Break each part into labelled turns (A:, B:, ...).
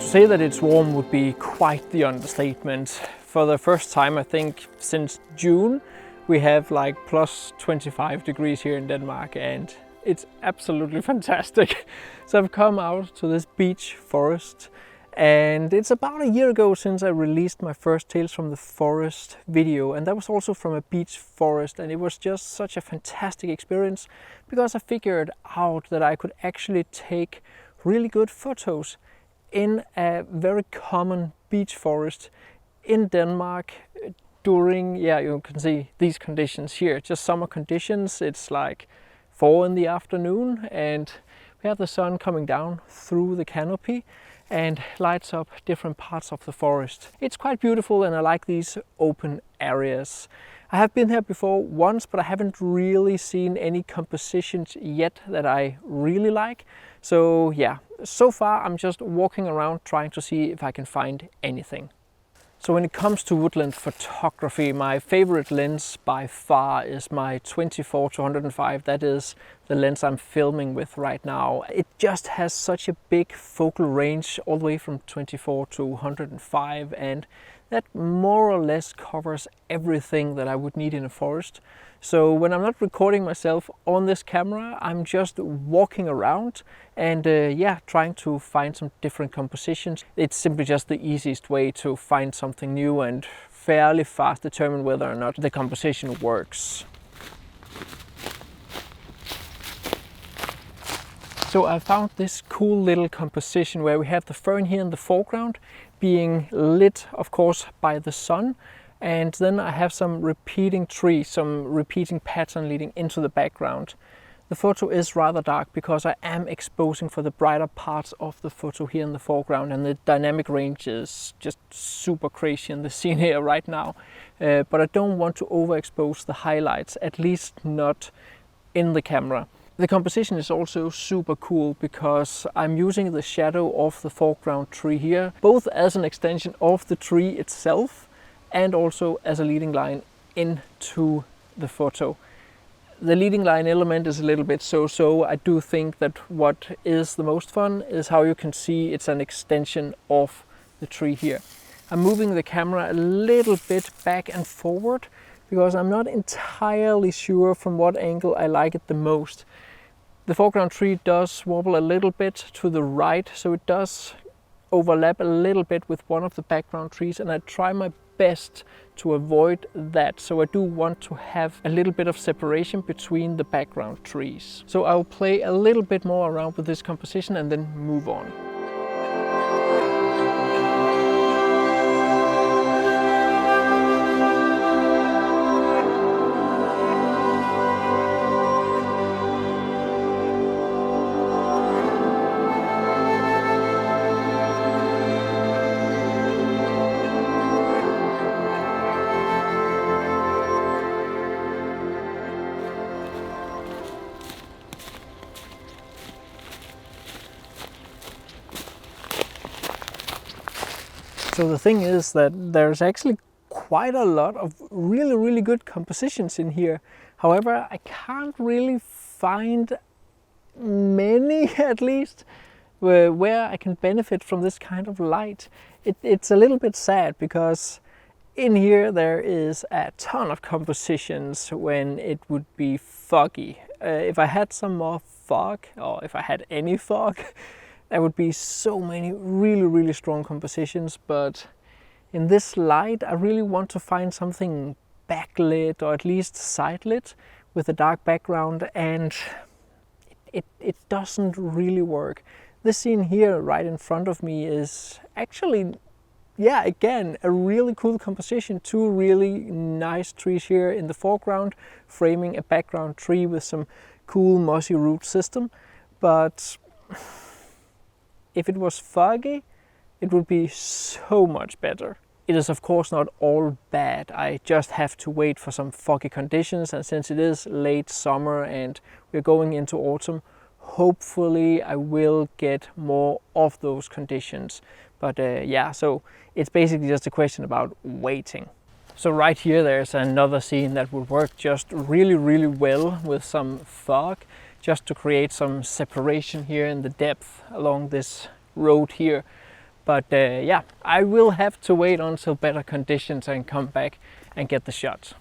A: say that it's warm would be quite the understatement. For the first time, I think, since June, we have like plus 25 degrees here in Denmark, and it's absolutely fantastic. So I've come out to this beech forest, and it's about a year ago since I released my first Tales from the Forest video, and that was also from a beech forest, and it was just such a fantastic experience because I figured out that I could actually take really good photos in a very common beech forest in Denmark during, yeah, you can see these conditions here, just summer conditions. It's like 4 in the afternoon, and we have the sun coming down through the canopy and lights up different parts of the forest. It's quite beautiful, and I like these open areas. I have been here before once, but I haven't really seen any compositions yet that I really like. So yeah, so far I'm just walking around trying to see if I can find anything. So when it comes to woodland photography, my favorite lens by far is my 24-105. That is the lens I'm filming with right now. It just has such a big focal range all the way from 24 to 105, and that more or less covers everything that I would need in a forest. So when I'm not recording myself on this camera, I'm just walking around and yeah, trying to find some different compositions. It's simply just the easiest way to find something new and fairly fast determine whether or not the composition works. So I found this cool little composition where we have the fern here in the foreground being lit, of course, by the sun. And then I have some repeating trees, some repeating pattern leading into the background. The photo is rather dark because I am exposing for the brighter parts of the photo here in the foreground, and the dynamic range is just super crazy in the scene here right now. But I don't want to overexpose the highlights, at least not in the camera. The composition is also super cool because I'm using the shadow of the foreground tree here, both as an extension of the tree itself and also as a leading line into the photo. The leading line element is a little bit so-so. I do think that what is the most fun is how you can see it's an extension of the tree here. I'm moving the camera a little bit back and forward because I'm not entirely sure from what angle I like it the most. The foreground tree does wobble a little bit to the right, so it does overlap a little bit with one of the background trees, and I try my best to avoid that. So I do want to have a little bit of separation between the background trees. So I'll play a little bit more around with this composition and then move on. So the thing is that there's actually quite a lot of really good compositions in here. However, I can't really find many, at least, where I can benefit from this kind of light. It's a little bit sad because in here there is a ton of compositions when it would be foggy. If I had some more fog, or if I had any fog, there would be so many really strong compositions, but in this light I really want to find something backlit or at least sidelit with a dark background, and it doesn't really work. This scene here right in front of me is actually, yeah, again, a really cool composition. Two really nice trees here in the foreground framing a background tree with some cool mossy root system, but if it was foggy, it would be so much better. It is of course not all bad. I just have to wait for some foggy conditions, and since it is late summer and we're going into autumn, hopefully I will get more of those conditions. But yeah, so it's basically just a question about waiting. So right here there's another scene that would work just really well with some fog, just to create some separation here in the depth along this road here. But yeah, I will have to wait until better conditions and come back and get the shots.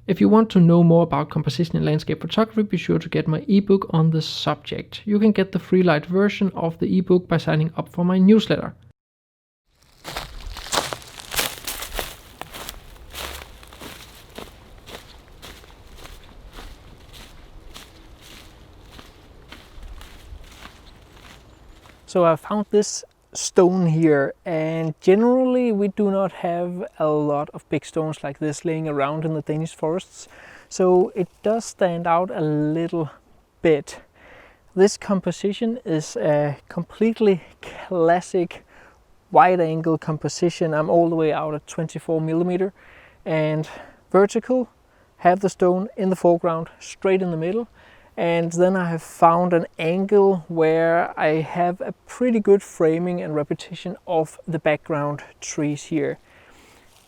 A: If you want to know more about composition in landscape photography, be sure to get my ebook on the subject. You can get the free light version of the ebook by signing up for my newsletter. So I found this stone here, and generally we do not have a lot of big stones like this laying around in the Danish forests, so it does stand out a little bit. This composition is a completely classic wide angle composition. I'm all the way out at 24mm and vertical, have the stone in the foreground straight in the middle. And then I have found an angle where I have a pretty good framing and repetition of the background trees here.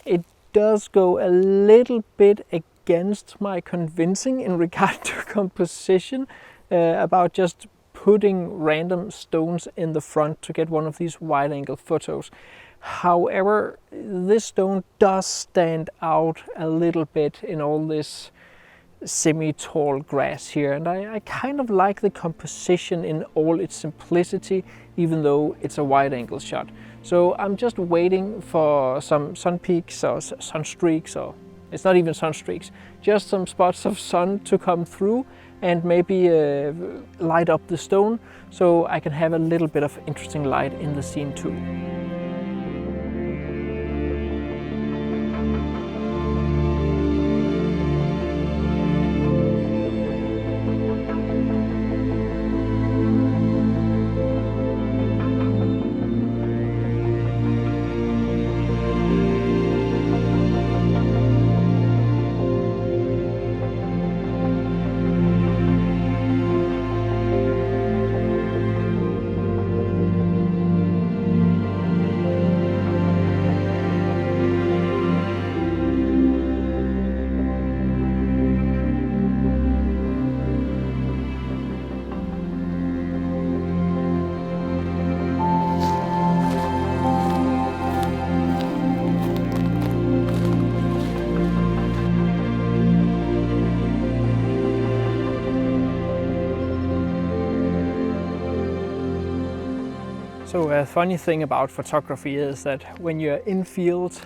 A: It does go a little bit against my convincing in regard to composition about just putting random stones in the front to get one of these wide angle photos. However, this stone does stand out a little bit in all this semi-tall grass here, and I kind of like the composition in all its simplicity, even though it's a wide angle shot. So I'm just waiting for some sun peaks or sun streaks, or it's not even sun streaks, just some spots of sun to come through and maybe light up the stone, so I can have a little bit of interesting light in the scene too. So a funny thing about photography is that when you're in field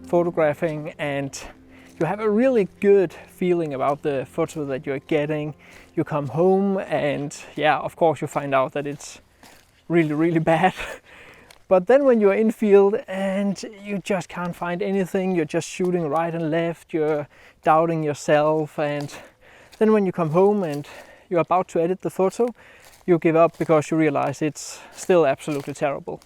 A: photographing and you have a really good feeling about the photo that you're getting, you come home and yeah, of course you find out that it's really bad. But then when you're in field and you just can't find anything, you're just shooting right and left, you're doubting yourself, and then when you come home and you're about to edit the photo, you give up because you realize it's still absolutely terrible.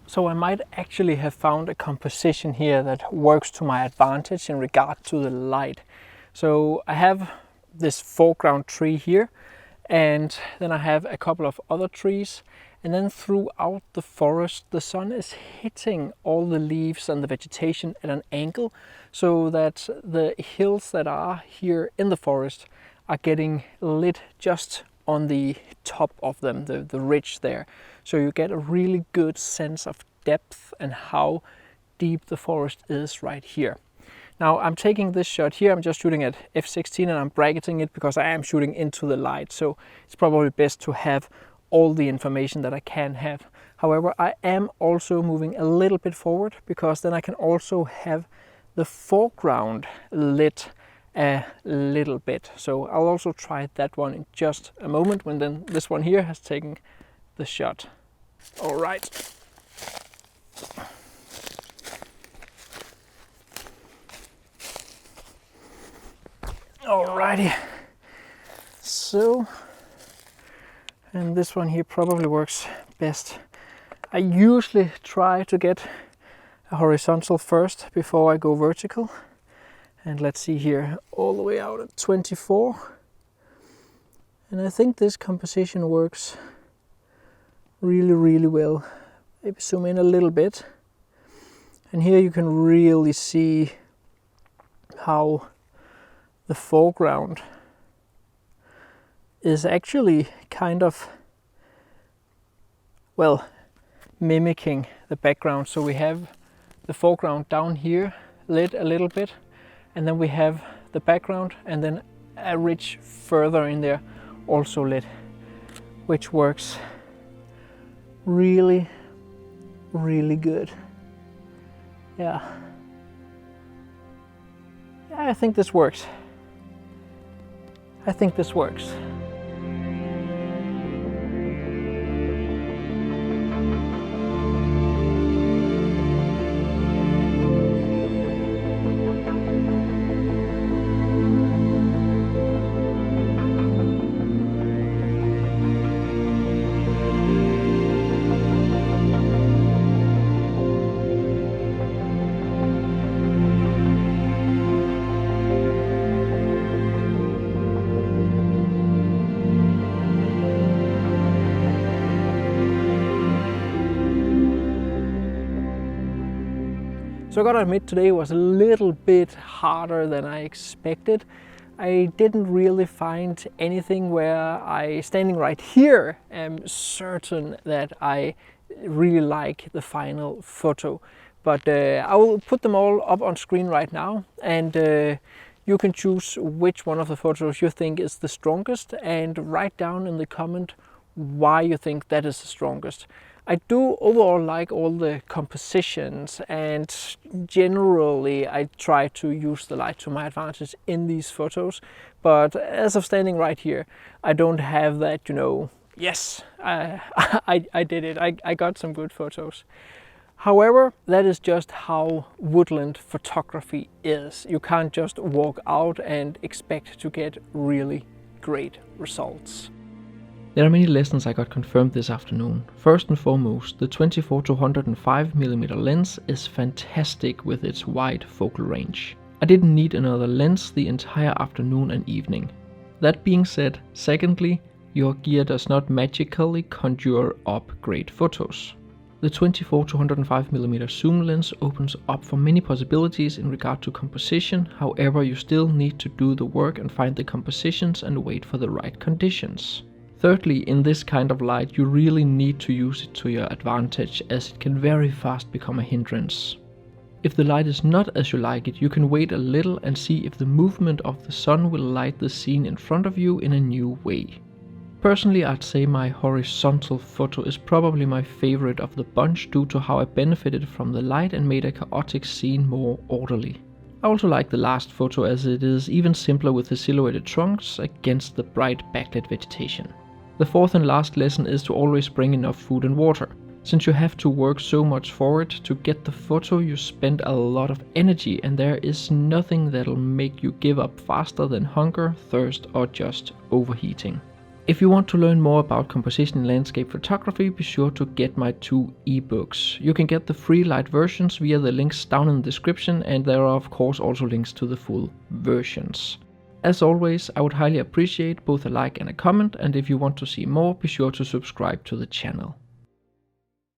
A: So I might actually have found a composition here that works to my advantage in regard to the light. So I have this foreground tree here, and then I have a couple of other trees, and then throughout the forest the sun is hitting all the leaves and the vegetation at an angle, so that the hills that are here in the forest are getting lit just on the top of them, the ridge there. So you get a really good sense of depth and how deep the forest is right here. Now I'm taking this shot here, I'm just shooting at f16 and I'm bracketing it because I am shooting into the light, so it's probably best to have all the information that I can have. However, I am also moving a little bit forward because then I can also have the foreground lit a little bit. So I'll also try that one in just a moment when then this one here has taken the shot. All right. Alrighty, so, and this one here probably works best. I usually try to get a horizontal first before I go vertical. And let's see here, all the way out at 24. And I think this composition works really well. Maybe zoom in a little bit. And here you can really see how the foreground is actually kind of, well, mimicking the background. So we have the foreground down here lit a little bit, and then we have the background and then a ridge further in there also lit, which works really good. Yeah, I think this works. I think this works. So I gotta admit, today was a little bit harder than I expected. I didn't really find anything where I, standing right here, am certain that I really like the final photo. But I will put them all up on screen right now, and you can choose which one of the photos you think is the strongest and write down in the comment why you think that is the strongest. I do overall like all the compositions, and generally I try to use the light to my advantage in these photos. But as of standing right here, I don't have that, you know, yes, I did it, I got some good photos. However, that is just how woodland photography is. You can't just walk out and expect to get really great results. There are many lessons I got confirmed this afternoon. First and foremost, the 24-105mm lens is fantastic with its wide focal range. I didn't need another lens the entire afternoon and evening. That being said, secondly, your gear does not magically conjure up great photos. The 24-105mm zoom lens opens up for many possibilities in regard to composition, however you still need to do the work and find the compositions and wait for the right conditions. Thirdly, in this kind of light you really need to use it to your advantage, as it can very fast become a hindrance. If the light is not as you like it, you can wait a little and see if the movement of the sun will light the scene in front of you in a new way. Personally, I'd say my horizontal photo is probably my favorite of the bunch due to how I benefited from the light and made a chaotic scene more orderly. I also like the last photo, as it is even simpler with the silhouetted trunks against the bright backlit vegetation. The fourth and last lesson is to always bring enough food and water. Since you have to work so much for it to get the photo, you spend a lot of energy, and there is nothing that'll make you give up faster than hunger, thirst, or just overheating. If you want to learn more about composition in landscape photography, be sure to get my 2 ebooks. You can get the free light versions via the links down in the description, and there are of course also links to the full versions. As always, I would highly appreciate both a like and a comment, and if you want to see more, be sure to subscribe to the channel.